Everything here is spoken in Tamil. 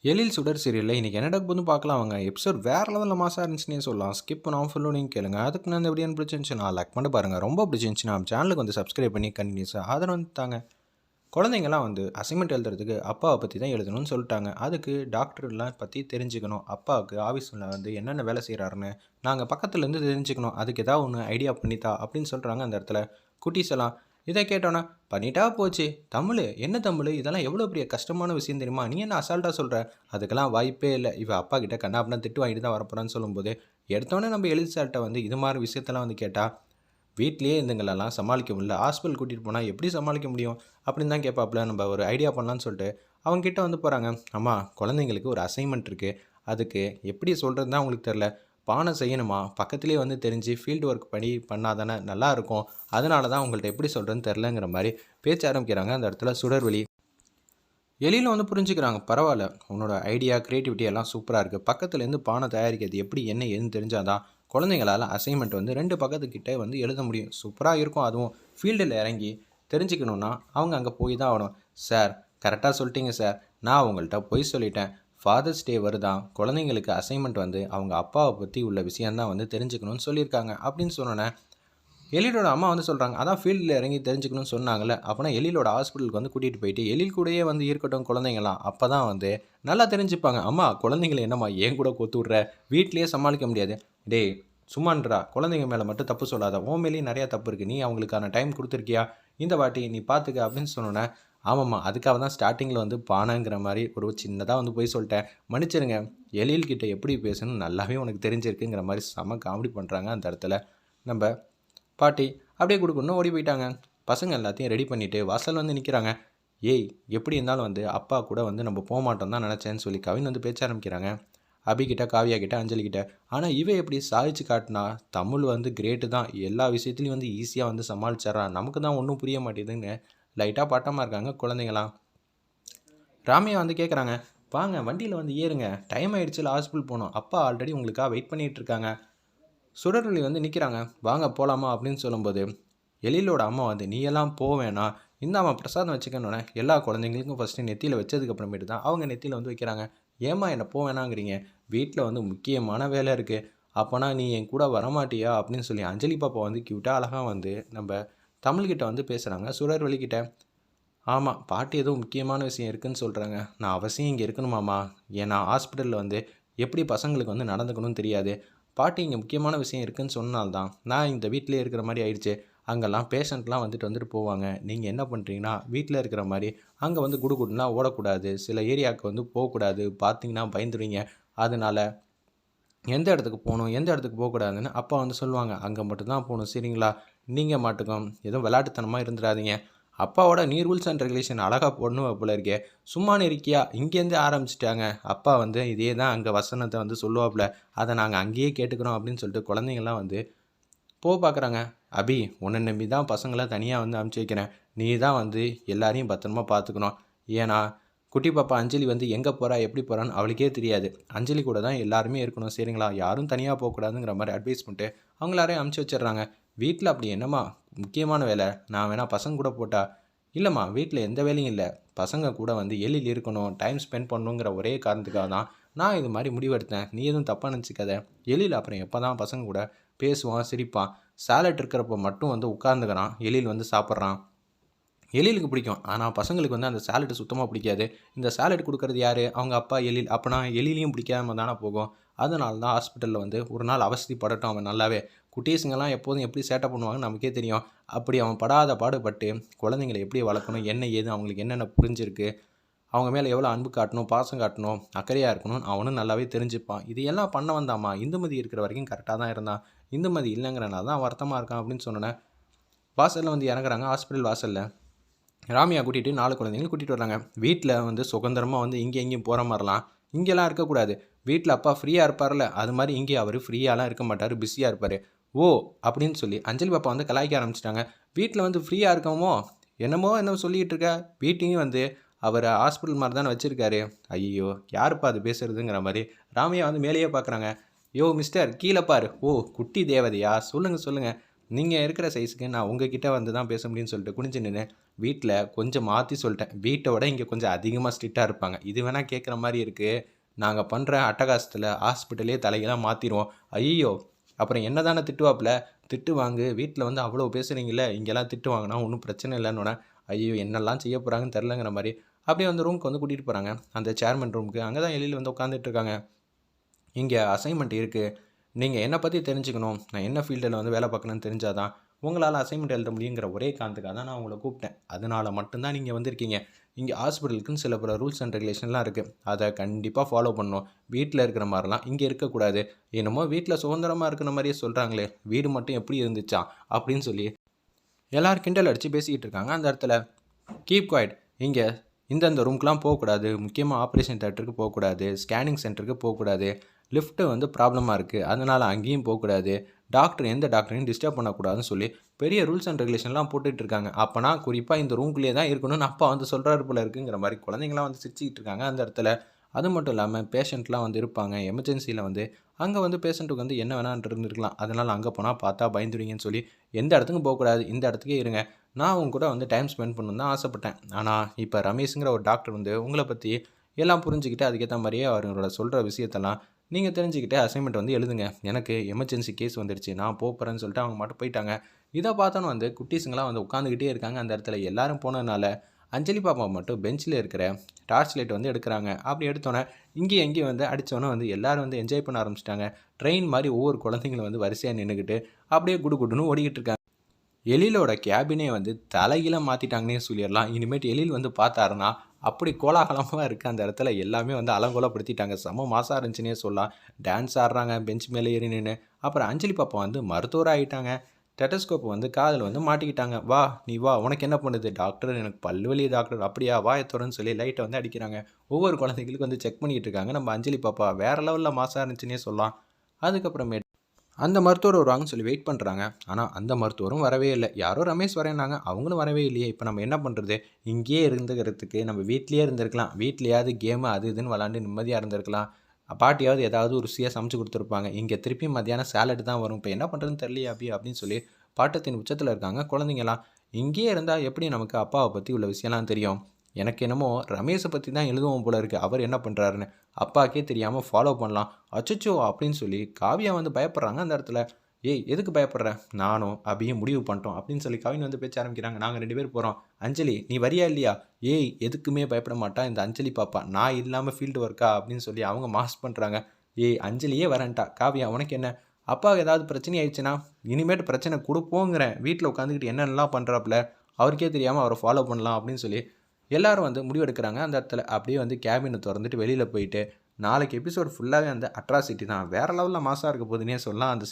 எழில் சுடர் சீரியல்ல இன்னைக்கு என்ன நடக்க போகுதுன்னு பார்க்கலாம் வாங்க. எபிசோட் வேற லெவலில் மாசா இருந்துச்சுன்னே சொல்லலாம். ஸ்கிப் பண்ணாமல் ஃபுல்லும் நீங்கள் கேளுங்க. அதுக்கு நான் இந்த வீடியோ பிடிச்சிருந்துச்சுன்னா லைக் பண்ணி பாருங்கள். ரொம்ப பிடிச்சிருந்துச்சுன்னா நம்ம சேனலுக்கு வந்து சப்ஸ்கிரைப் பண்ணி கண்டினியூஸாக ஆதரவு வந்து தாங்க. குழந்தைங்களாம் வந்து அசைன்மெண்ட் எழுதுறதுக்கு அப்பாவை பற்றி தான் எழுதணும்னு சொல்லிட்டாங்க. அதுக்கு டாக்டர்லாம் பற்றி தெரிஞ்சுக்கணும். அப்பாவுக்கு ஆஃபீஸில் வந்து என்னென்ன வேலை செய்கிறாருன்னு நாங்கள் பக்கத்துலேருந்து தெரிஞ்சுக்கணும். அதுக்கு ஏதாவது ஒன்று ஐடியா பண்ணித்தா அப்படின்னு சொல்கிறாங்க. அந்த இடத்துல குட்டீஸ் எல்லாம் இதை கேட்டோன்னா பண்ணிட்டா போச்சு. தமிழ் என்ன தமிழ், இதெல்லாம் எவ்வளோ பெரிய கஷ்டமான விஷயம் தெரியுமா, நீ என்ன அசால்ட்டாக சொல்கிற, அதுக்கெல்லாம் வாய்ப்பே இல்லை, இவ அப்பா கிட்ட கண்ணாப்பினா திட்டு வாங்கிட்டு தான் வரப்போறான்னு சொல்லும்போது எடுத்தோன்னே நம்ம எழுதி சார்ட்ட வந்து இது மாதிரி விஷயத்தெல்லாம் வந்து கேட்டால் வீட்லேயே இதுங்களெல்லாம் சமாளிக்க முடியல, ஹாஸ்பிட்டல் கூட்டிகிட்டு போனால் எப்படி சமாளிக்க முடியும் அப்படின்னு தான் கேட்பாப்புல. நம்ம ஒரு ஐடியா பண்ணலான்னு சொல்லிட்டு அவங்ககிட்ட வந்து போகிறாங்க. அம்மா, குழந்தைங்களுக்கு ஒரு அசைன்மெண்ட் இருக்குது, அதுக்கு எப்படி சொல்கிறது தான் உங்களுக்கு தெரில, பானை செய்யணுமா, பக்கத்துலேயே வந்து தெரிஞ்சு ஃபீல்டு ஒர்க் பண்ணால் தானே நல்லாயிருக்கும், அதனால தான் உங்கள்கிட்ட எப்படி சொல்கிறேன்னு தெரிலங்கிற மாதிரி பேச்ச ஆரம்பிக்கிறாங்க. அந்த இடத்துல சுடர்வெளி எலியில் வந்து புரிஞ்சுக்கிறாங்க. பரவாயில்ல, உன்னோட ஐடியா க்ரியேட்டிவிட்டி எல்லாம் சூப்பராக இருக்குது, பக்கத்துலேருந்து பானை தயாரிக்கிறது எப்படி என்ன ஏதுன்னு தெரிஞ்சாதான் குழந்தைங்களால் அசைன்மெண்ட் வந்து 2 பக்கத்துக்கிட்டே வந்து எழுத முடியும், சூப்பராக இருக்கும். அதுவும் ஃபீல்டில் இறங்கி தெரிஞ்சுக்கணுன்னா அவங்க அங்கே போய் தான் ஆகணும். சார், கரெக்டாக சொல்லிட்டீங்க சார், நான் உங்கள்கிட்ட பொய் சொல்லிட்டேன். ஃபாதர்ஸ் டே வருதான், குழந்தைங்களுக்கு அசைன்மெண்ட் வந்து அவங்க அப்பாவை பற்றி உள்ள விஷயந்தான் வந்து தெரிஞ்சுக்கணும்னு சொல்லியிருக்காங்க அப்படின்னு சொன்னோன்னே எழிலோட அம்மா வந்து சொல்கிறாங்க, அதான் ஃபீல்டில் இறங்கி தெரிஞ்சுக்கணும்னு சொன்னாங்கல்ல, அப்போனா எழிலோட ஹாஸ்பிட்டலுக்கு வந்து கூட்டிகிட்டு போயிட்டு எழில் கூடயே வந்து இருக்கட்டும் குழந்தைங்களாம், அப்போ தான் வந்து நல்லா தெரிஞ்சுப்பாங்க. அம்மா, குழந்தைங்களை என்னம்மா ஏன் கூட கொத்து விட்ற, வீட்லேயே சமாளிக்க முடியாது, டேய் சும்மான்றா, குழந்தைங்க மேலே மட்டும் தப்பு சொல்லாத, உன் மேலேயும் நிறையா தப்பு இருக்குது, நீ அவங்களுக்கான டைம் கொடுத்துருக்கியா, இந்த வாட்டி நீ பார்த்துக்க அப்படின்னு சொன்னோன்னே ஆமாம்மா, அதுக்காக தான் ஸ்டார்டிங்கில் வந்து பானைங்கிற மாதிரி ஒரு சின்னதாக வந்து போய் சொல்லிட்டேன், மன்னிச்சிருங்க, எழில்கிட்ட எப்படி பேசணும்னு நல்லாவே உனக்கு தெரிஞ்சிருக்குங்கிற மாதிரி செம காமெடி பண்ணுறாங்க. அந்த இடத்துல நம்ம பாட்டி அப்படியே கொடுக்கணும் ஓடி போயிட்டாங்க. பசங்க எல்லாத்தையும் ரெடி பண்ணிவிட்டு வாசல் வந்து நிற்கிறாங்க. ஏய், எப்படி இருந்தாலும் வந்து அப்பா கூட வந்து நம்ம போக மாட்டோம் தான் நினச்சேன்னு சொல்லி கவின் வந்து பேச்ச ஆரம்பிக்கிறாங்க. அபிகிட்ட, காவியா கிட்ட, அஞ்சலி கிட்ட. ஆனால் இவ எப்படி சாதிச்சு காட்டினா, தமிழ் வந்து கிரேட்டு தான், எல்லா விஷயத்துலையும் வந்து ஈஸியாக வந்து சமாளிச்சிட்றான், நமக்கு தான் ஒன்றும் புரிய மாட்டேதுன்னு லைட்டாக பட்டமாக இருக்காங்க குழந்தைங்களாம். ராமியா வந்து கேட்குறாங்க, வாங்க வண்டியில் வந்து ஏறுங்க, டைம் ஆகிடுச்சில் ஹாஸ்பிட்டல் போகணும், அப்பா ஆல்ரெடி உங்களுக்காக வெயிட் பண்ணிகிட்டு இருக்காங்க. சுடர்வெளி வந்து நிற்கிறாங்க, வாங்க போகலாமா அப்படின்னு சொல்லும்போது எழிலோட அம்மா வந்து நீ எல்லாம் போவேனா, இந்தாம்மா பிரசாதம் வச்சுக்கணுன்னே எல்லா குழந்தைங்களுக்கும் ஃபஸ்ட்டு நெத்தியில் வச்சதுக்கு அப்புறமேட்டு தான் அவங்க நெத்தியில் வந்து வைக்கிறாங்க. ஏம்மா என்ன போவேணாங்கிறீங்க, வீட்டில் வந்து முக்கியமான வேலை இருக்குது, அப்போனா நீ என் கூட வரமாட்டியா அப்படின்னு சொல்லி அஞ்சலி பாப்பா வந்து க்யூட்டாக அழகாக வந்து நம்ம தமிழ்கிட்ட வந்து பேசுகிறாங்க சுடர்வெளிக்கிட்ட. ஆமாம், பாட்டி எதுவும் முக்கியமான விஷயம் இருக்குதுன்னு சொல்கிறாங்க, நான் அவசியம் இங்கே இருக்கணுமாம்மா, ஏன்னா ஹாஸ்பிட்டலில் வந்து எப்படி பசங்களுக்கு வந்து நடந்துக்கணும்னு தெரியாது, பாட்டி இங்கே முக்கியமான விஷயம் இருக்குதுன்னு சொன்னால்தான் நான் இந்த வீட்டிலே இருக்கிற மாதிரி ஆயிடுச்சு, அங்கெல்லாம் பேஷண்ட்லாம் வந்துட்டு போவாங்க, நீங்கள் என்ன பண்ணுறீங்கன்னா வீட்டில் இருக்கிற மாதிரி அங்கே வந்து குடுகுடுலாம் ஓடக்கூடாது, சில ஏரியாவுக்கு வந்து போகக்கூடாது, பார்த்தீங்கன்னா பயந்துருவீங்க, அதனால் எந்த இடத்துக்கு போகணும் எந்த இடத்துக்கு போகக்கூடாதுன்னு அப்பா வந்து சொல்லுவாங்க, அங்கே மட்டும்தான் போகணும் சரிங்களா, நீங்கள் மாட்டுக்கும் எதுவும் விளையாட்டுத்தனமாக இருந்துடாதீங்க, அப்பாவோட நீ ரூல்ஸ் அண்ட் ரெகுலேஷன் அழகாக போடணும் போல இருக்கே, சும்மானு இருக்கியா, இங்கேருந்து ஆரம்பிச்சிட்டாங்க, அப்பா வந்து இதே தான் அங்கே வசனத்தை வந்து சொல்லுவாப்புல, அதை நாங்கள் அங்கேயே கேட்டுக்கிறோம் அப்படின்னு சொல்லிட்டு குழந்தைங்கள்லாம் வந்து பார்க்குறாங்க. அபி, உன்னை நம்பி தான் பசங்களை தனியாக வந்து அனுப்பிச்சி வைக்கிறேன், நீ தான் வந்து எல்லாரையும் பத்திரமா பார்த்துக்கணும், ஏன்னா குட்டி பாப்பா அஞ்சலி வந்து எங்கே போகிறா எப்படி போகிறான்னு அவளுக்கே தெரியாது, அஞ்சலி கூட தான் எல்லாருமே இருக்கணும் சரிங்களா, யாரும் தனியாக போகக்கூடாதுங்கிற மாதிரி அட்வைஸ் பண்ணிட்டு அவங்க எல்லாரையும் அனுப்பிச்சி வச்சிடுறாங்க. வீட்டில் அப்படி என்னம்மா முக்கியமான வேலை, நான் வேணால் பசங்க கூட போட்டா, இல்லைம்மா வீட்டில் எந்த வேலையும் இல்லை, பசங்க கூட வந்து எழில் இருக்கணும், டைம் ஸ்பெண்ட் பண்ணணுங்கிற ஒரே காரணத்துக்காக தான் நான் இது மாதிரி முடிவெடுத்தேன், நீ எதுவும் தப்பாக நினச்சிக்காத, எழில் அப்புறம் எப்போ தான் பசங்க கூட பேசுவான் சிரிப்பான், சாலட் இருக்கிறப்ப மட்டும் வந்து உட்காந்துக்கிறான், எழில் வந்து சாப்பிட்றான், எழிலுக்கு பிடிக்கும், ஆனால் பசங்களுக்கு வந்து அந்த சாலட் சுத்தமாக பிடிக்காது, இந்த சாலட் கொடுக்குறது யார், அவங்க அப்பா எழில், அப்போனா எழிலையும் பிடிக்காம தானே போகும், அதனால தான் ஹாஸ்பிட்டலில் வந்து ஒரு நாள் அவஸ்தைப்படட்டும் அவன் நல்லாவே, குட்டீஸுங்கெல்லாம் எப்போதும் எப்படி சேட்டை பண்ணுவாங்கன்னு நமக்கே தெரியும், அப்படி அவன் படாத பாடுபட்டு குழந்தைங்களை எப்படி வளர்க்கணும், என்ன ஏது அவங்களுக்கு என்னென்ன புரிஞ்சிருக்கு, அவங்க மேலே எவ்வளோ அன்பு காட்டணும், பாசம் காட்டணும், அக்கறையாக இருக்கணும் அவனும் நல்லாவே தெரிஞ்சுப்பான், இது எல்லாம் பண்ண வந்தாம்மா, இந்துமதி இருக்கிற வரைக்கும் கரெக்டாக தான் இருந்தான், இந்துமதி இல்லைங்கிறனால தான் வருத்தமாக இருக்கான் அப்படின்னு சொன்னேன். வாசலில் வந்து இறங்குறாங்க, ஹாஸ்பிட்டல் வாசலில் ராமியா கூட்டிகிட்டு 4 குழந்தைங்களும் கூட்டிகிட்டு வராங்க. வீட்டில் வந்து சுதந்திரமாக வந்து இங்கே எங்கேயும் போகிற மாதிரிலாம் இங்கெல்லாம் இருக்கக்கூடாது, வீட்டில் அப்பா ஃப்ரீயாக இருப்பார்ல அது மாதிரி இங்கே அவர் ஃப்ரீயாலாம் இருக்க மாட்டார், பிஸியாக இருப்பார். ஓ அப்படின்னு சொல்லி அஞ்சலி பாப்பா வந்து கலாய்க்க ஆரம்பிச்சிட்டாங்க. வீட்டில் வந்து ஃப்ரீயாக இருக்கமோ என்னமோ சொல்லிகிட்டு இருக்க, வீட்டையும் வந்து அவர் ஹாஸ்பிட்டல் மாதிரி தானே வச்சுருக்காரு, ஐயோ யாருப்பா அது பேசுகிறதுங்கிற மாதிரி ராமியா வந்து மேலேயே பார்க்குறாங்க. யோ மிஸ்டர் கீழே பாரு, ஓ குட்டி தேவதையா, சொல்லுங்கள் சொல்லுங்கள், நீங்கள் இருக்கிற சைஸுக்கு நான் உங்ககிட்ட வந்து தான் பேச முடியும்னு சொல்லிட்டு குனிஞ்சு நின்று வீட்டில் கொஞ்சம் மாற்றி சொல்லிட்டேன். வீட்டை விட இங்கே கொஞ்சம் அதிகமாக ஸ்ட்ரிக்டாக இருப்பாங்க. இது வேணால் கேட்குற மாதிரி இருக்குது. நாங்கள் பண்ணுற அட்டகாசத்தில் ஹாஸ்பிட்டலே தலைகளாக மாற்றிடுவோம். ஐயோ, அப்புறம் என்ன தானே திட்டுவாப்புல. திட்டு வாங்கு, வீட்டில் வந்து அவ்வளோ பேசுகிறீங்களே, இங்கெல்லாம் திட்டு வாங்கினா ஒன்றும் பிரச்சனை இல்லைன்னு. ஐயோ, என்னெல்லாம் செய்ய போகிறாங்கன்னு தெரிலங்கிற மாதிரி அப்படியே வந்து ரூமுக்கு வந்து கூட்டிகிட்டு போகிறாங்க. அந்த சேர்மன் ரூமுக்கு. அங்கே தான் எழில் வந்து உட்காந்துட்டு இருக்காங்க. இங்கே அசைன்மெண்ட் இருக்குது. நீங்கள் என்னை பற்றி தெரிஞ்சுக்கணும். நான் என்ன ஃபீல்டில் வந்து வேலை பார்க்கணுன்னு தெரிஞ்சால் தான் உங்களால் அசைன்மெண்ட் எழுத முடியுங்கிற ஒரே காரணத்துக்காக தான் நான் உங்களை கூப்பிட்டேன். அதனால் மட்டும்தான் நீங்கள் வந்திருக்கீங்க. இங்கே ஹாஸ்பிட்டலுக்குன்னு சில பல ரூல்ஸ் அண்ட் ரெகுலேஷன்லாம் இருக்குது. அதை கண்டிப்பாக ஃபாலோ பண்ணணும். வீட்டில் இருக்கிற மாதிரிலாம் இங்கே இருக்கக்கூடாது. என்னமோ வீட்டில் சுதந்திரமாக இருக்கிற மாதிரியே சொல்கிறாங்களே, வீடு மட்டும் எப்படி இருந்துச்சா அப்படின்னு சொல்லி எல்லாரும் கிண்டல் அடித்து பேசிக்கிட்டு இருக்காங்க. அந்த இடத்துல கீப் குவைட், இங்கே இந்தந்த ரூம்க்கெலாம் போகக்கூடாது, முக்கியமாக ஆப்ரேஷன் தேட்டருக்கு போகக்கூடாது, ஸ்கேனிங் சென்டருக்கு போகக்கூடாது, லிஃப்ட்டு வந்து ப்ராப்ளமாக இருக்குது, அதனால் அங்கேயும் போகக்கூடாது, டாக்டர் எந்த டாக்டரையும் டிஸ்டர்ப் பண்ணக்கூடாதுன்னு சொல்லி பெரிய ரூல்ஸ் அண்ட் ரெகுலேஷன்லாம் போட்டுட்டு இருக்காங்க. அப்போனா குறிப்பாக இந்த ரூம்குள்ளேயே தான் இருக்கணும்னு அப்பா வந்து சொல்கிறாரு போல இருக்குங்கிற மாதிரி குழந்தைங்களாம் வந்து சிரிச்சிக்கிட்டு இருக்காங்க அந்த இடத்துல. அது மட்டும் இல்லாமல் பேஷண்ட்லாம் வந்து இருப்பாங்க. எமர்ஜென்சியில் வந்து அங்கே வந்து பேஷண்ட்டுக்கு வந்து என்ன வேணான்ட்டு இருந்திருக்கலாம். அதனால் அங்கே போனால் பார்த்தா பயந்துடுவீங்கன்னு சொல்லி எந்த இடத்துக்கும் போகக்கூடாது, இந்த இடத்துக்கே இருங்க. நான் உங்க கூட வந்து டைம் ஸ்பெண்ட் பண்ணணுன்னு தான் ஆசைப்பட்டேன். ஆனால் இப்போ ரமேஷுங்கிற ஒரு டாக்டர் வந்து உங்களை பற்றி எல்லாம் புரிஞ்சுக்கிட்டு அதுக்கேற்ற மாதிரியே அவங்களோட சொல்கிற விஷயத்தெல்லாம் நீங்கள் தெரிஞ்சுக்கிட்டு அசைன்மெண்ட் வந்து எழுதுங்க. எனக்கு எமர்ஜென்சி கேஸ் வந்துடுச்சு, நான் போகிறேன்னு சொல்லிட்டு அவங்க மட்டும் போயிட்டாங்க. இதை பார்த்தோன்னு வந்து குட்டீஸுங்களாம் வந்து உட்காந்துக்கிட்டே இருக்காங்க அந்த இடத்துல. எல்லாரும் போனதுனால அஞ்சலி பாப்பா மட்டும் பெஞ்சில் இருக்கிற டார்ச் லைட் வந்து எடுக்கிறாங்க. அப்படி எடுத்தோன்னே இங்கேயும் எங்கேயும் வந்து அடித்தோன்னே வந்து எல்லோரும் வந்து என்ஜாய் பண்ண ஆரம்பிச்சிட்டாங்க. ட்ரெயின் மாதிரி ஒவ்வொரு குழந்தைங்களும் வந்து வரிசையாக நின்றுக்கிட்டு அப்படியே குடு குடுன்னு ஓடிக்கிட்டு இருக்காங்க. எழிலோட கேபினே வந்து தலைகீழாக மாற்றிட்டாங்கன்னே சொல்லிடலாம். இனிமேட்டு எழில் வந்து பார்த்தாருன்னா அப்படி கோலாகலமாக இருக்குது அந்த இடத்துல. எல்லாமே வந்து அலங்கோலப்படுத்திட்டாங்க. செம்ம மாசாக இருந்துச்சுன்னே சொல்லலாம். டான்ஸ் ஆடுறாங்க பெஞ்ச் மேலே ஏறி நின்று. அப்புறம் அஞ்சலி பாப்பா வந்து மருத்துவராக ஆகிட்டாங்க. டெட்டஸ்கோப் வந்து காதில் வந்து மாட்டிக்கிட்டாங்க. வா நீ வா, உனக்கு என்ன பண்ணுது? டாக்டர், எனக்கு பல்வலி டாக்டர். அப்படியா, வா எத்தோரன்னு சொல்லி லைட்டை வந்து அடிக்கிறாங்க. ஒவ்வொரு குழந்தைகளுக்கு வந்து செக் பண்ணிக்கிட்டு இருக்காங்க. நம்ம அஞ்சலி பாப்பா வேறு லெவலில் மாசாக இருந்துச்சுன்னே சொல்லலாம். அதுக்கப்புறமேட்டு அந்த மருத்துவர் வருவாங்கன்னு சொல்லி வெயிட் பண்ணுறாங்க. ஆனால் அந்த மருத்துவரும் வரவே இல்லை. யாரோ ரமேஷ் வரேன்னாங்க, அவங்களும் வரவே இல்லையே. இப்போ நம்ம என்ன பண்ணுறது? இங்கேயே இருந்துக்கிறதுக்கு நம்ம வீட்லேயே இருந்திருக்கலாம். வீட்லேயாவது கேமு அது இதுன்னு விளாண்டு நிம்மதியாக இருந்திருக்கலாம். பாட்டியாவது ஏதாவது ஒரு ருசியாக சமைச்சு கொடுத்துருப்பாங்க. இங்கே திருப்பி மத்தியானம் சேலட் தான் வரும். இப்போ என்ன பண்ணுறதுன்னு தெரியலையே அப்படின்னு சொல்லி பாட்டத்தின் உச்சத்தில் இருக்காங்க குழந்தைங்களாம். இங்கேயே இருந்தால் எப்படி நமக்கு அப்பாவை பற்றி உள்ள விஷயம்லாம் தெரியும்? எனக்கு என்னமோ ரமேஷை பற்றி தான் எழுதுவோம் போல இருக்குது. அவர் என்ன பண்ணுறாருன்னு அப்பாக்கே தெரியாமல் ஃபாலோ பண்ணலாம். அச்சச்சோ அப்படின்னு சொல்லி காவியா வந்து பயப்படுறாங்க அந்த இடத்துல. ஏய், எதுக்கு பயப்படுற? நானும் அபியும் முடிவு பண்ணிட்டோம் அப்படின்னு சொல்லி கவின் வந்து பேச்ச ஆரம்பிக்கிறாங்க. நாங்கள் 2 பேர் போகிறோம். அஞ்சலி நீ வரியா இல்லையா? ஏய், எதுக்குமே பயப்பட மாட்டா இந்த அஞ்சலி பாப்பா. நான் இல்லாமல் ஃபீல்டு ஒர்க்கா அப்படின்னு சொல்லி அவங்க மாஸ் பண்ணுறாங்க. ஏய், அஞ்சலியே வரேன்ட்டா. காவியா உனக்கு என்ன? அப்பாவுக்கு ஏதாவது பிரச்சனை ஆயிடுச்சுன்னா இனிமேட்டு பிரச்சனை கொடுப்போங்கிறேன். வீட்டில் உட்காந்துக்கிட்டு என்னென்னலாம் பண்ணுறாப்புல அவருக்கே தெரியாமல் அவரை ஃபாலோ பண்ணலாம் அப்படின்னு சொல்லி எல்லாரும் வந்து முடிவெடுக்கிறாங்க அந்த இடத்துல. அப்படியே வந்து கேபினை திறந்துட்டு வெளியில் போயிட்டு நாளைக்கு எபிசோட் ஃபுல்லாகவே வந்து அட்ராசிட்டி தான். வேறு லெவலில் மாசாக இருக்க போதுன்னே சொல்லலாம் அந்த